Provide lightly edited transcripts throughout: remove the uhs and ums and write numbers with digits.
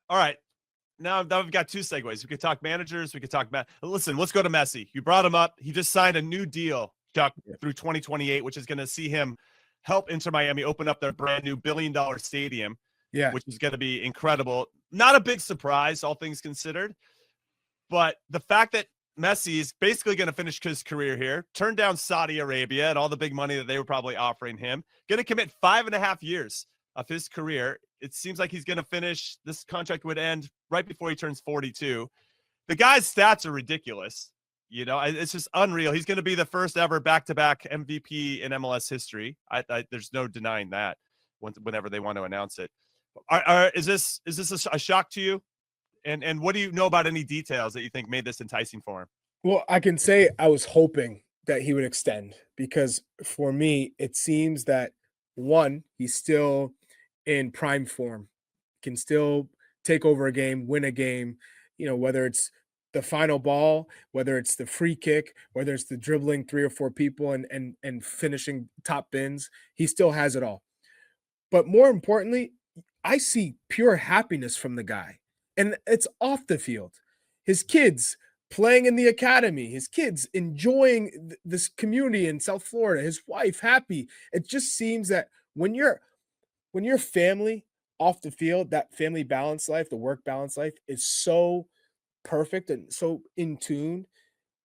All right. Now we've got two segues. We could talk managers. We could talk. Listen, let's go to Messi. You brought him up. He just signed a new deal, Chuck, through 2028, which is going to see him help Inter Miami open up their brand new $1 billion stadium, Yeah. which is going to be incredible. Not a big surprise, all things considered. But the fact that Messi is basically going to finish his career here, turn down Saudi Arabia and all the big money that they were probably offering him, going to commit 5.5 years of his career. It seems like he's going to finish. This contract would end right before he turns 42. The guy's stats are ridiculous. You know, it's just unreal. He's going to be the first ever back-to-back MVP in MLS history. There's no denying that whenever they want to announce it. Is this a shock to you? And what do you know about any details that you think made this enticing for him? Well, I can say I was hoping that he would extend, because for me, it seems that, one, he's still in prime form, can still take over a game, win a game, whether it's the final ball, whether it's the free kick, whether it's the dribbling 3 or 4 people and finishing top bins, he still has it all. But more importantly, I see pure happiness from the guy, and it's off the field. His kids playing in the academy, his kids enjoying this community in South Florida, his wife happy. It just seems that when your family off the field, that family balance life, the work balance life is so perfect and so in tune.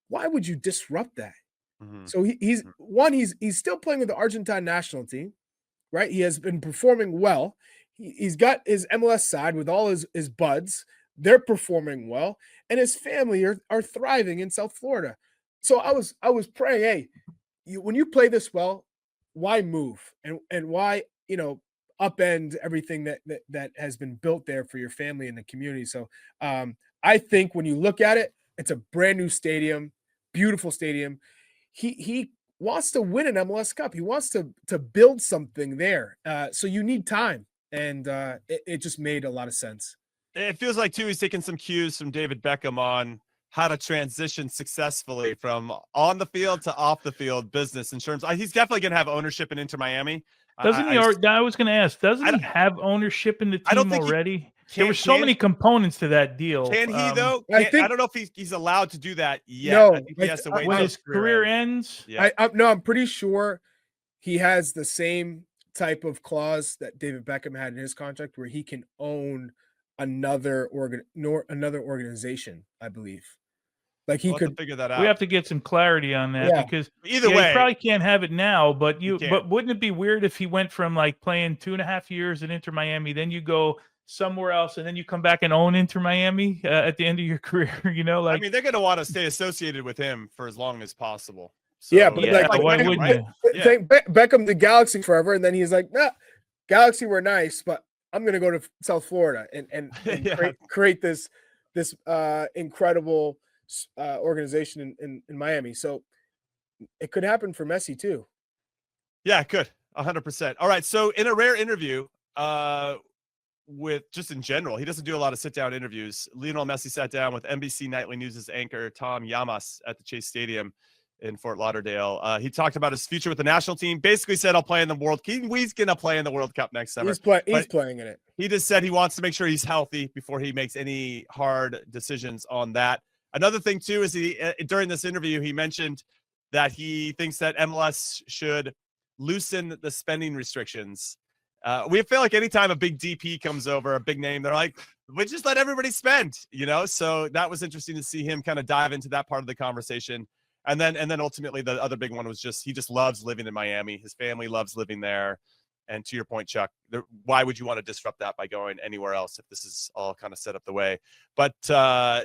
Why would you disrupt that? Mm-hmm. So he's still playing with the Argentine national team, right? He has been performing well. He's got his MLS side with all his buds. They're performing well, and his family are thriving in South Florida. So I was praying, hey, when you play this well, why move and why upend everything that has been built there for your family and the community? So I think when you look at it, it's a brand new stadium, beautiful stadium. He wants to win an MLS Cup. He wants to build something there. So you need time, and it just made a lot of sense. It feels like, too, he's taking some cues from David Beckham on how to transition successfully from on the field to off the field business insurance. He's definitely going to have ownership in Inter Miami. Doesn't he? I was going to ask, doesn't he have ownership in the team already? There were so many components to that deal. Can he, though? I don't know if he's allowed to do that yet. No, I think he has to wait when his career ends. Yeah. I'm pretty sure he has the same type of clause that David Beckham had in his contract, where he can own another organization, I believe. Like he could figure that out. We have to get some clarity on that, because either way, you probably can't have it now. But wouldn't it be weird if he went from like playing 2.5 years in Inter Miami, then you go somewhere else, and then you come back and own Inter Miami at the end of your career? I mean, they're going to want to stay associated with him for as long as possible. So, yeah, but why wouldn't you? Think Beckham to Galaxy forever, and then he's like, nah, Galaxy were nice, but I'm going to go to South Florida and create this incredible organization in Miami. So it could happen for Messi too. Yeah, it could. 100%. All right. So in a rare interview with just in general, he doesn't do a lot of sit-down interviews. Lionel Messi sat down with NBC Nightly News' anchor Tom Llamas at the Chase Stadium in Fort Lauderdale. He talked about his future with the national team. Basically said, I'll play in the World Cup. He's going to play in the World Cup next summer. He's playing in it. He just said he wants to make sure he's healthy before he makes any hard decisions on that. Another thing, too, is during this interview, he mentioned that he thinks that MLS should loosen the spending restrictions. We feel like anytime a big DP comes over, a big name, they're like, we just let everybody spend, So that was interesting to see him kind of dive into that part of the conversation. And then ultimately the other big one was he just loves living in Miami. His family loves living there. And to your point, Chuck, why would you want to disrupt that by going anywhere else if this is all kind of set up the way? But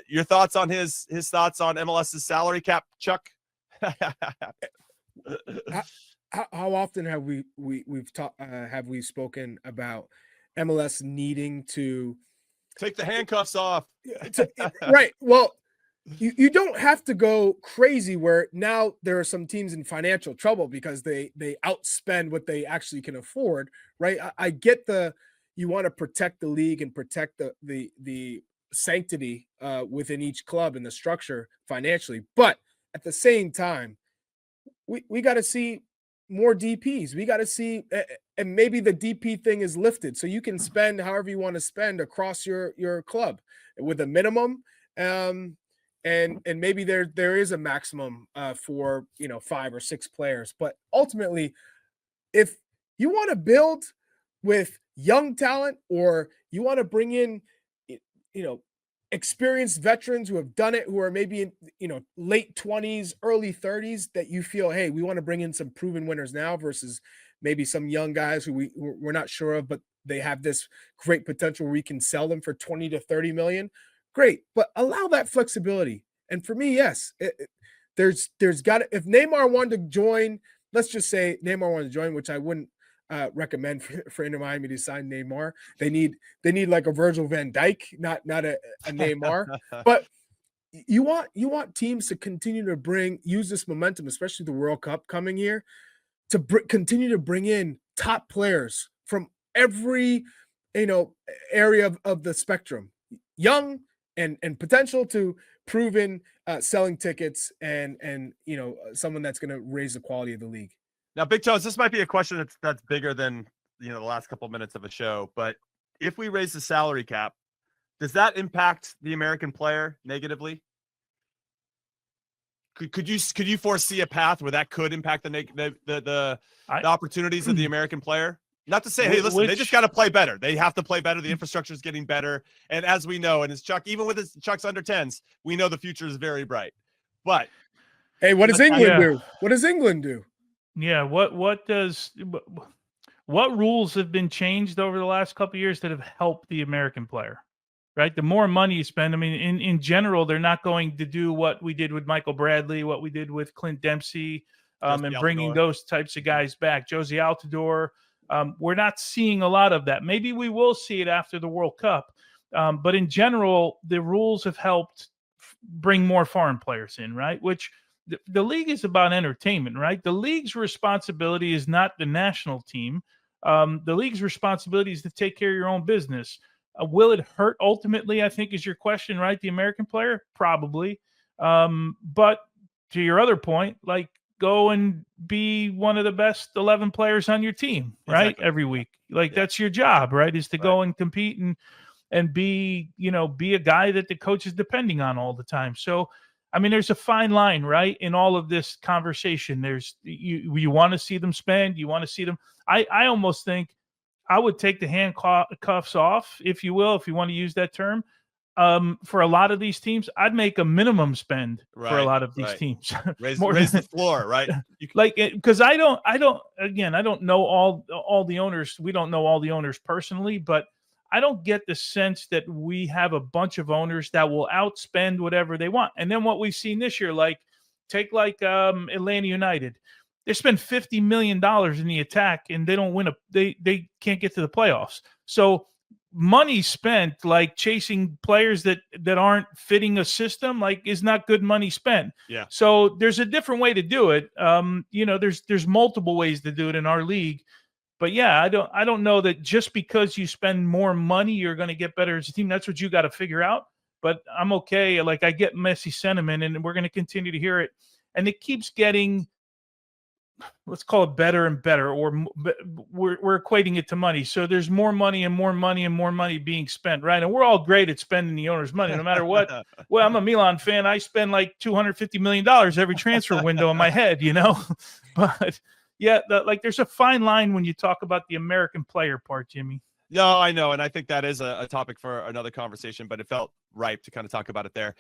your thoughts on his thoughts on MLS's salary cap, Chuck? How often have we spoken about MLS needing to take the handcuffs off? Right. Well, you don't have to go crazy where now there are some teams in financial trouble because they outspend what they actually can afford, right? I get you want to protect the league and protect the sanctity within each club and the structure financially, but at the same time, we got to see more DPs. We got to see, and maybe the DP thing is lifted, so you can spend however you want to spend across your club with a minimum, and maybe there is a maximum for 5 or 6 players. But ultimately, if you want to build with young talent, or you want to bring in experienced veterans who have done it, who are maybe in late 20s, early 30s, that you feel, hey, we want to bring in some proven winners now versus maybe some young guys who we're not sure of, but they have this great potential where we can sell them for 20 to 30 million. Great, but allow that flexibility. And for me, yes, there's got to, if Neymar wanted to join, let's just say Neymar wanted to join, which I wouldn't recommend for Inter Miami to sign Neymar. They need like a Virgil van Dijk, not a Neymar. But you want teams to continue to use this momentum, especially the World Cup coming here, to continue to bring in top players from every area of the spectrum, young and potential to proven, selling tickets, and someone that's going to raise the quality of the league. Now, Big Toes, this might be a question that's bigger than the last couple of minutes of a show, but if we raise the salary cap, does that impact the American player negatively? Could you foresee a path where that could impact the opportunities of the American player? Not to say, hey, listen, they just got to play better. They have to play better. The infrastructure is getting better, and as we know, and as Chuck, even with Chuck's under 10s, we know the future is very bright. But hey, what does England do? What does England do? Yeah, what rules have been changed over the last couple of years that have helped the American player, right? The more money you spend, I mean, in general, they're not going to do what we did with Michael Bradley, what we did with Clint Dempsey, and bringing those types of guys back. Josie Altidore, we're not seeing a lot of that. Maybe we will see it after the World Cup, but in general, the rules have helped bring more foreign players in, right? Which the league is about entertainment, right? The league's responsibility is not the national team. The league's responsibility is to take care of your own business. Will it hurt ultimately, I think, is your question, right? The American player? Probably. But to your other point, like, go and be one of the best 11 players on your team, right? Exactly. Every week. Like, that's your job, right? Is to go and compete and be a guy that the coach is depending on all the time. So, I mean, there's a fine line, right, in all of this conversation. There's you want to see them spend, you want to see them. I almost think I would take the handcuffs off, if you will, if you want to use that term. For a lot of these teams, I'd make a minimum spend for a lot of these teams. Raise the floor, right? Because I don't know all the owners. We don't know all the owners personally, but I don't get the sense that we have a bunch of owners that will outspend whatever they want. And then what we've seen this year, take Atlanta United. They spend $50 million in the attack, and they don't win they can't get to the playoffs. So money spent chasing players that aren't fitting a system is not good money spent. Yeah. So there's a different way to do it. There's multiple ways to do it in our league. But yeah, I don't know that just because you spend more money, you're going to get better as a team. That's what you got to figure out. But I'm okay. I get Messi sentiment, and we're going to continue to hear it. And it keeps getting, let's call it better and better, or we're equating it to money. So there's more money and more money and more money being spent, right? And we're all great at spending the owner's money, no matter what. Well, I'm a Milan fan. I spend $250 million every transfer window in my head, But yeah, there's a fine line when you talk about the American player part, Jimmy. No, I know, and I think that is a topic for another conversation, but it felt ripe to kind of talk about it there.